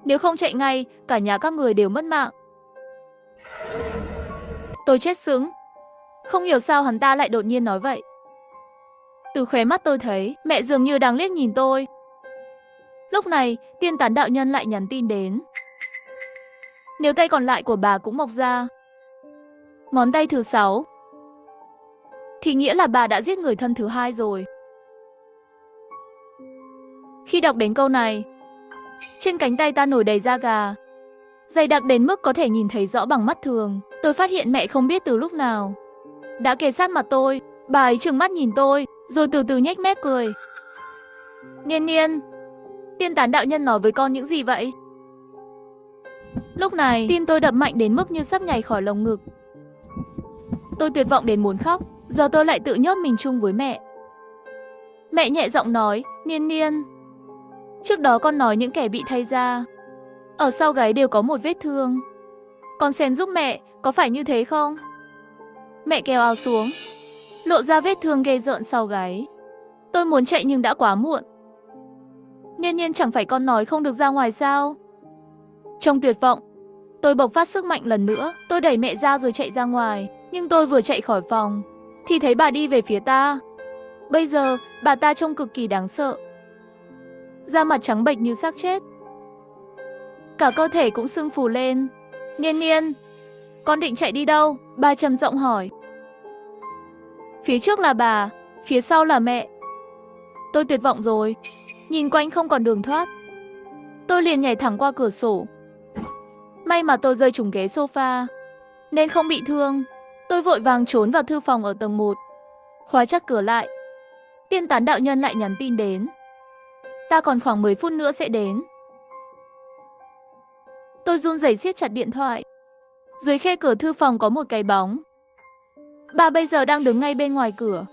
Nếu không chạy ngay, cả nhà các người đều mất mạng. Tôi chết sững. Không hiểu sao hắn ta lại đột nhiên nói vậy. Từ khóe mắt tôi thấy mẹ dường như đang liếc nhìn tôi. Lúc này, tiên tán đạo nhân lại nhắn tin đến. Nếu tay còn lại của bà cũng mọc ra ngón tay thứ 6, thì nghĩa là bà đã giết người thân thứ 2 rồi. Khi đọc đến câu này, trên cánh tay ta nổi đầy da gà, dày đặc đến mức có thể nhìn thấy rõ bằng mắt thường. Tôi phát hiện mẹ không biết từ lúc nào đã kề sát mặt tôi. Bà ấy trừng mắt nhìn tôi, rồi từ từ nhếch mép cười. Niên Niên, tiên tán đạo nhân nói với con những gì vậy? Lúc này, tim tôi đập mạnh đến mức như sắp nhảy khỏi lồng ngực. Tôi tuyệt vọng đến muốn khóc. Giờ tôi lại tự nhốt mình chung với mẹ. Mẹ nhẹ giọng nói, Niên Niên, trước đó con nói những kẻ bị thay da ở sau gáy đều có một vết thương. Con xem giúp mẹ, có phải như thế không? Mẹ kéo áo xuống, lộ ra vết thương ghê rợn sau gáy. Tôi muốn chạy nhưng đã quá muộn. Niên Niên, chẳng phải con nói không được ra ngoài sao? Trong tuyệt vọng, tôi bộc phát sức mạnh lần nữa. Tôi đẩy mẹ ra rồi chạy ra ngoài. Nhưng tôi vừa chạy khỏi phòng thì thấy bà đi về phía ta. Bây giờ, bà ta trông cực kỳ đáng sợ. Da mặt trắng bệch như xác chết, cả cơ thể cũng sưng phù lên. Niên Niên, con định chạy đi đâu? Bà trầm giọng hỏi. Phía trước là bà, phía sau là mẹ. Tôi tuyệt vọng rồi, nhìn quanh không còn đường thoát. Tôi liền nhảy thẳng qua cửa sổ. May mà tôi rơi trúng ghế sofa nên không bị thương. Tôi vội vàng trốn vào thư phòng ở tầng 1, khóa chắc cửa lại. Tiên tán đạo nhân lại nhắn tin đến. Ta còn khoảng 10 phút nữa sẽ đến. Tôi run rẩy siết chặt điện thoại. Dưới khe cửa thư phòng có một cái bóng. Bà bây giờ đang đứng ngay bên ngoài cửa.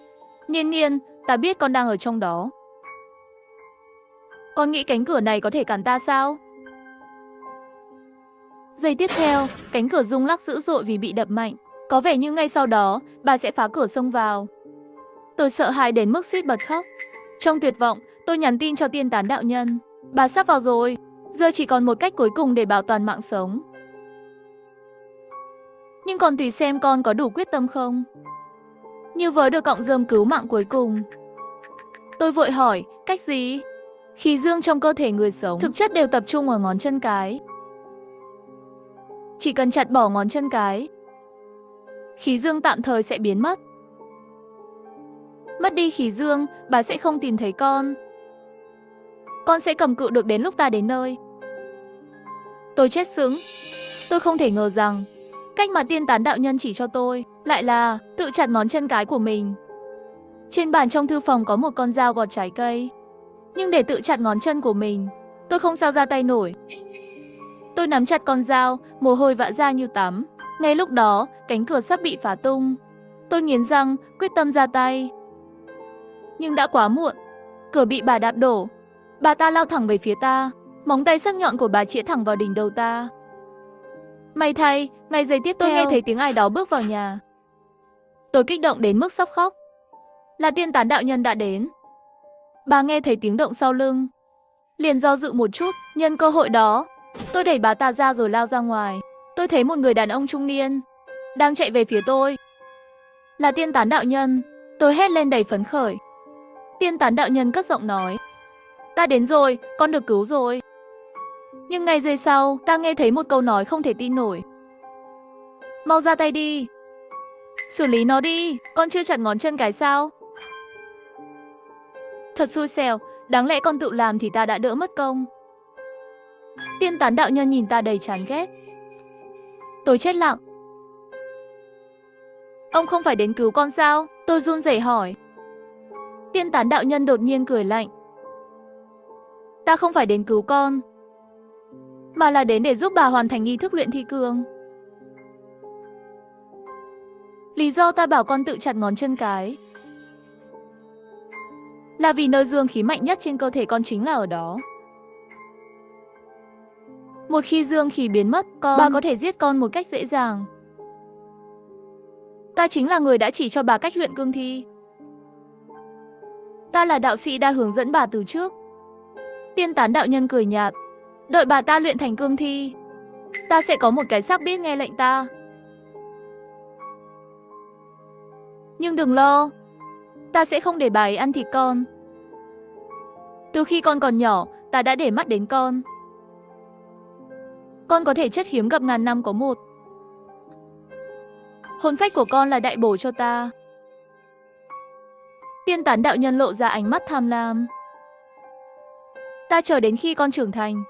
Niên Niên, ta biết con đang ở trong đó. Con nghĩ cánh cửa này có thể cản ta sao? Giây tiếp theo, cánh cửa rung lắc dữ dội vì bị đập mạnh. Có vẻ như ngay sau đó, bà sẽ phá cửa xông vào. Tôi sợ hãi đến mức suýt bật khóc. Trong tuyệt vọng, tôi nhắn tin cho tiên tán đạo nhân. Bà sắp vào rồi, giờ chỉ còn một cách cuối cùng để bảo toàn mạng sống. Nhưng còn tùy xem con có đủ quyết tâm không. Như vớ được cọng rơm cứu mạng cuối cùng. Tôi vội hỏi, cách gì? Khí dương trong cơ thể người sống thực chất đều tập trung ở ngón chân cái. Chỉ cần chặt bỏ ngón chân cái, khí dương tạm thời sẽ biến mất. Mất đi khí dương, bà sẽ không tìm thấy con. Con sẽ cầm cự được đến lúc ta đến nơi. Tôi chết sững. Tôi không thể ngờ rằng cách mà tiên tán đạo nhân chỉ cho tôi lại là tự chặt ngón chân cái của mình. Trên bàn trong thư phòng có một con dao gọt trái cây. Nhưng để tự chặt ngón chân của mình, tôi không sao ra tay nổi. Tôi nắm chặt con dao, mồ hôi vã ra như tắm. Ngay lúc đó, cánh cửa sắp bị phá tung. Tôi nghiến răng, quyết tâm ra tay. Nhưng đã quá muộn. Cửa bị bà đạp đổ. Bà ta lao thẳng về phía ta. Móng tay sắc nhọn của bà chĩa thẳng vào đỉnh đầu ta. May thay, ngay giây tiếp tôi nghe thấy tiếng ai đó bước vào nhà. Tôi kích động đến mức sắp khóc. Là tiên tán đạo nhân đã đến. Bà nghe thấy tiếng động sau lưng, liền do dự một chút. Nhân cơ hội đó, tôi đẩy bà ta ra rồi lao ra ngoài. Tôi thấy một người đàn ông trung niên đang chạy về phía tôi. Là tiên tán đạo nhân. Tôi hét lên đầy phấn khởi. Tiên tán đạo nhân cất giọng nói: ta đến rồi, con được cứu rồi. Nhưng ngay giây sau, ta nghe thấy một câu nói không thể tin nổi: mau ra tay đi. Xử lý nó đi, con chưa chặt ngón chân cái sao? Thật xui xẻo, đáng lẽ con tự làm thì ta đã đỡ mất công. Tiên tán đạo nhân nhìn ta đầy chán ghét. Tôi chết lặng. Ông không phải đến cứu con sao? Tôi run rẩy hỏi. Tiên tán đạo nhân đột nhiên cười lạnh. Ta không phải đến cứu con, mà là đến để giúp bà hoàn thành nghi thức luyện thi cương. Lý do ta bảo con tự chặt ngón chân cái là vì nơi dương khí mạnh nhất trên cơ thể con chính là ở đó. Một khi dương khí biến mất, bà có thể giết con một cách dễ dàng. Ta chính là người đã chỉ cho bà cách luyện cương thi. Ta là đạo sĩ đã hướng dẫn bà từ trước. Tiên tán đạo nhân cười nhạt. Đợi bà ta luyện thành cương thi, ta sẽ có một cái xác biết nghe lệnh ta. Nhưng đừng lo, ta sẽ không để bà ấy ăn thịt con. Từ khi con còn nhỏ, ta đã để mắt đến con. Con có thể chất hiếm gặp ngàn năm có một. Hồn phách của con là đại bổ cho ta. Tiên tán đạo nhân lộ ra ánh mắt tham lam. Ta chờ đến khi con trưởng thành,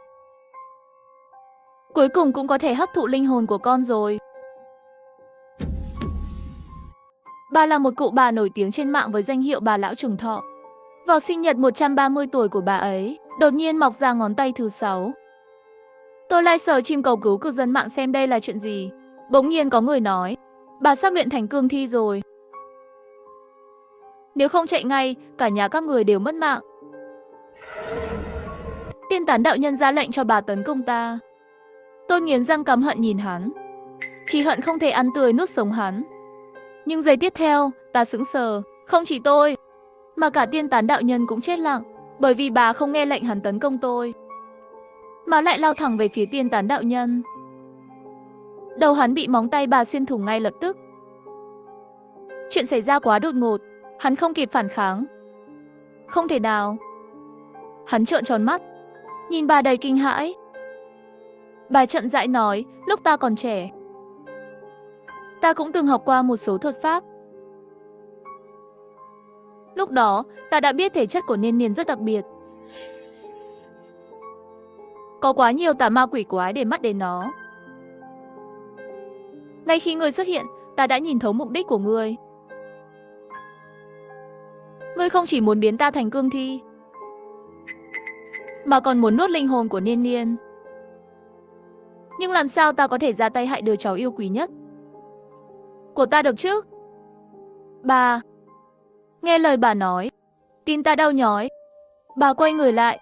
cuối cùng cũng có thể hấp thụ linh hồn của con rồi. Bà là một cụ bà nổi tiếng trên mạng với danh hiệu bà lão trường thọ. Vào sinh nhật 130 tuổi của bà ấy, đột nhiên mọc ra ngón tay thứ 6. Tôi livestream chim cầu cứu cư dân mạng xem đây là chuyện gì. Bỗng nhiên có người nói, bà sắp luyện thành cương thi rồi. Nếu không chạy ngay, cả nhà các người đều mất mạng. Tiên tán đạo nhân ra lệnh cho bà tấn công ta. Tôi nghiến răng căm hận nhìn hắn. Chỉ hận không thể ăn tươi nuốt sống hắn. Nhưng giây tiếp theo, ta sững sờ. Không chỉ tôi, mà cả tiên tán đạo nhân cũng chết lặng. Bởi vì bà không nghe lệnh hắn tấn công tôi, mà lại lao thẳng về phía tiên tán đạo nhân. Đầu hắn bị móng tay bà xuyên thủng ngay lập tức. Chuyện xảy ra quá đột ngột, hắn không kịp phản kháng. Không thể nào. Hắn trợn tròn mắt, nhìn bà đầy kinh hãi. Bà chậm rãi nói, lúc ta còn trẻ, ta cũng từng học qua một số thuật pháp. Lúc đó, ta đã biết thể chất của Niên Niên rất đặc biệt. Có quá nhiều tà ma quỷ quái để mắt đến nó. Ngay khi ngươi xuất hiện, ta đã nhìn thấu mục đích của ngươi. Ngươi không chỉ muốn biến ta thành cương thi, mà còn muốn nuốt linh hồn của Niên Niên. Nhưng làm sao ta có thể ra tay hại đứa cháu yêu quý nhất của ta được chứ? Bà. Nghe lời bà nói, tim ta đau nhói. Bà quay người lại.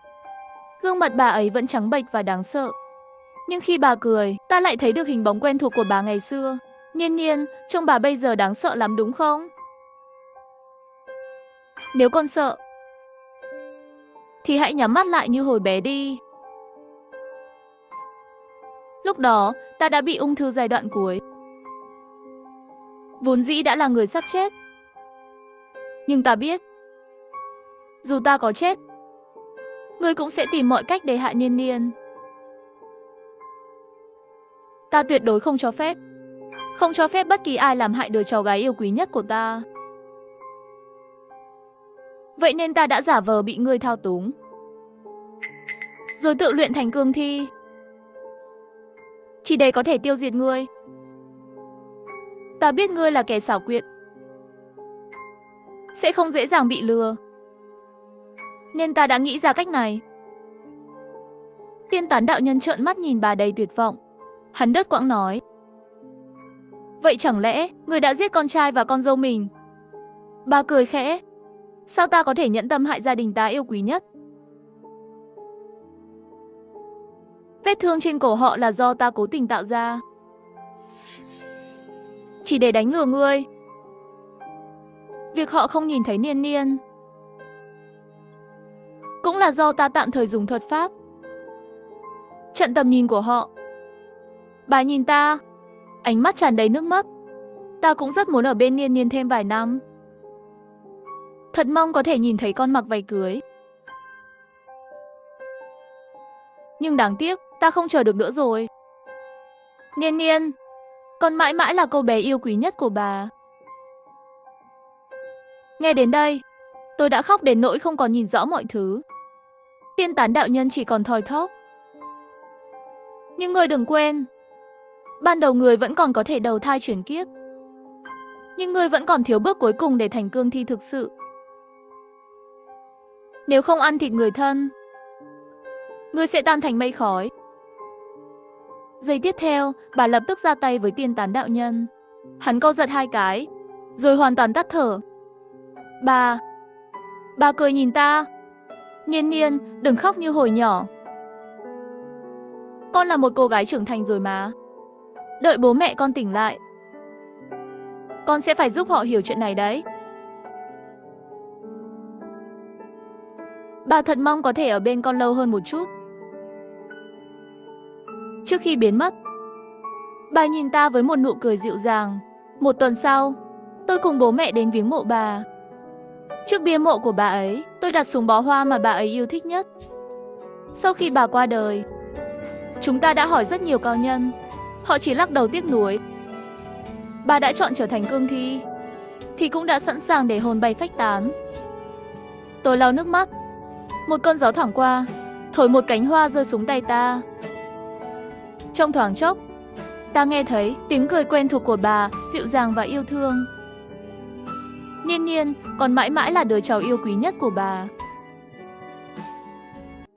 Gương mặt bà ấy vẫn trắng bệch và đáng sợ. Nhưng khi bà cười, ta lại thấy được hình bóng quen thuộc của bà ngày xưa. Niên Niên, trông bà bây giờ đáng sợ lắm đúng không? Nếu con sợ, thì hãy nhắm mắt lại như hồi bé đi. Lúc đó, ta đã bị ung thư giai đoạn cuối. Vốn dĩ đã là người sắp chết. Nhưng ta biết, dù ta có chết, ngươi cũng sẽ tìm mọi cách để hại Niên Niên. Ta tuyệt đối không cho phép. Không cho phép bất kỳ ai làm hại đứa cháu gái yêu quý nhất của ta. Vậy nên ta đã giả vờ bị ngươi thao túng, rồi tự luyện thành cương thi, chỉ để có thể tiêu diệt ngươi. Ta biết ngươi là kẻ xảo quyệt, sẽ không dễ dàng bị lừa, nên ta đã nghĩ ra cách này. Tiên Tán đạo nhân trợn mắt nhìn bà đầy tuyệt vọng. Hắn đứt quãng nói: vậy chẳng lẽ người đã giết con trai và con dâu mình? Bà cười khẽ: sao ta có thể nhẫn tâm hại gia đình ta yêu quý nhất? Vết thương trên cổ họ là do ta cố tình tạo ra, chỉ để đánh lừa ngươi. Việc họ không nhìn thấy Niên Niên cũng là do ta tạm thời dùng thuật pháp chặn tầm nhìn của họ. Bà nhìn ta, ánh mắt tràn đầy nước mắt. Ta cũng rất muốn ở bên Niên Niên thêm vài năm. Thật mong có thể nhìn thấy con mặc váy cưới. Nhưng đáng tiếc, ta không chờ được nữa rồi. Niên Niên, con mãi mãi là cô bé yêu quý nhất của bà. Nghe đến đây, tôi đã khóc đến nỗi không còn nhìn rõ mọi thứ. Tiên Tán đạo nhân chỉ còn thoi thóp. Nhưng ngươi đừng quên, ban đầu người vẫn còn có thể đầu thai chuyển kiếp, nhưng ngươi vẫn còn thiếu bước cuối cùng để thành cương thi thực sự. Nếu không ăn thịt người thân, ngươi sẽ tan thành mây khói. Giây tiếp theo, bà lập tức ra tay với Tiên Tán đạo nhân. Hắn co giật 2 cái, rồi hoàn toàn tắt thở. Bà cười nhìn ta. Niên Niên, đừng khóc như hồi nhỏ. Con là một cô gái trưởng thành rồi mà. Đợi bố mẹ con tỉnh lại, con sẽ phải giúp họ hiểu chuyện này đấy. Bà thật mong có thể ở bên con lâu hơn một chút. Trước khi biến mất, bà nhìn ta với một nụ cười dịu dàng. 1 tuần sau, tôi cùng bố mẹ đến viếng mộ bà. Trước bia mộ của bà ấy, tôi đặt xuống bó hoa mà bà ấy yêu thích nhất. Sau khi bà qua đời, chúng ta đã hỏi rất nhiều cao nhân. Họ chỉ lắc đầu tiếc nuối. Bà đã chọn trở thành cương thi, thì cũng đã sẵn sàng để hồn bay phách tán. Tôi lau nước mắt. Một cơn gió thoảng qua, thổi một cánh hoa rơi xuống tay ta. Trong thoáng chốc, ta nghe thấy tiếng cười quen thuộc của bà, dịu dàng và yêu thương. Niên Niên, con mãi mãi là đứa cháu yêu quý nhất của bà.